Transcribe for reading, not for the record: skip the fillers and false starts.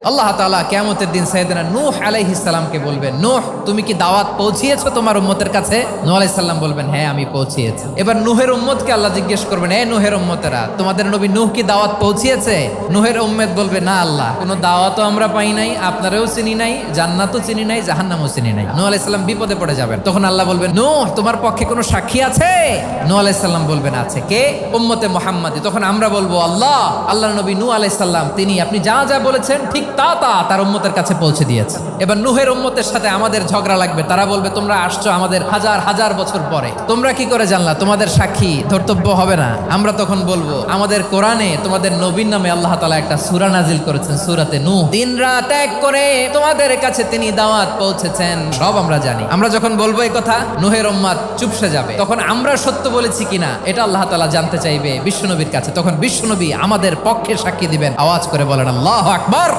আল্লাহ তাআলা কিয়ামতের দিন সাইয়েদনা নূহ আলাইহিস সালামকে বলবেন, নূহ তুমি কি দাওয়াত পৌঁছিয়েছো তোমার উম্মতের কাছে? নূহ আলাইহিস সালাম বলবেন, হ্যাঁ আমি পৌঁছিয়েছি। এবার নূহের উম্মতকে আল্লাহ জিজ্ঞেস করবেন, এ নূহের উম্মতেরা তোমাদের নবী নূহ কি দাওয়াত পৌঁছিয়েছে? নূহের উম্মত বলবে, না আল্লাহ, কোনো দাওয়াতও আমরা পাই নাই, আপনারাও চিনি নাই, জান্নাতও চিনি নাই, জাহান্নামও চিনি নাই। নূহ আলাইহিস সালাম বিপদে পড়ে যাবেন। তখন আল্লাহ বলবেন, নূহ তোমার পক্ষে কোনো সাক্ষী আছে? নূহ আলাইহিস সালাম বলবেন, আছে। কে? উম্মতে মুহাম্মাদি। তখন আমরা বলবো, আল্লাহর নবী নূহ আলাইহিস সালাম তিনি আপনি যা যা বলেছেন ঠিক তার উম্মতের কাছে পৌঁছে দিয়েছে। এবার নূহের উম্মতের সাথে আমাদের ঝগড়া লাগবে। তারা বলবে, তোমরা আসছো আমাদের হাজার হাজার বছর পরে, তোমরা কি করে জানলা? তোমাদের সাক্ষী ধর্তব্য হবে না? আমরা তখন বলবো, আমাদের কোরআনে তোমাদের নবীর নামে আল্লাহ তাআলা একটা সূরা নাজিল করেছেন, সূরাতে নূহ। দিন রাত এক করে তোমাদের কাছে তিনি দাওয়াত পৌঁছেছেন, সব আমরা জানি। আমরা যখন বলবো এই কথা, নূহের উম্মত চুপসে যাবে। তখন আমরা সত্য বলেছি কিনা এটা আল্লাহ তাআলা জানতে চাইবে বিশ্বনবীর কাছে। তখন বিশ্বনবী আমাদের পক্ষে সাক্ষী দিবেন। আওয়াজ করে বলেন আল্লাহু আকবার।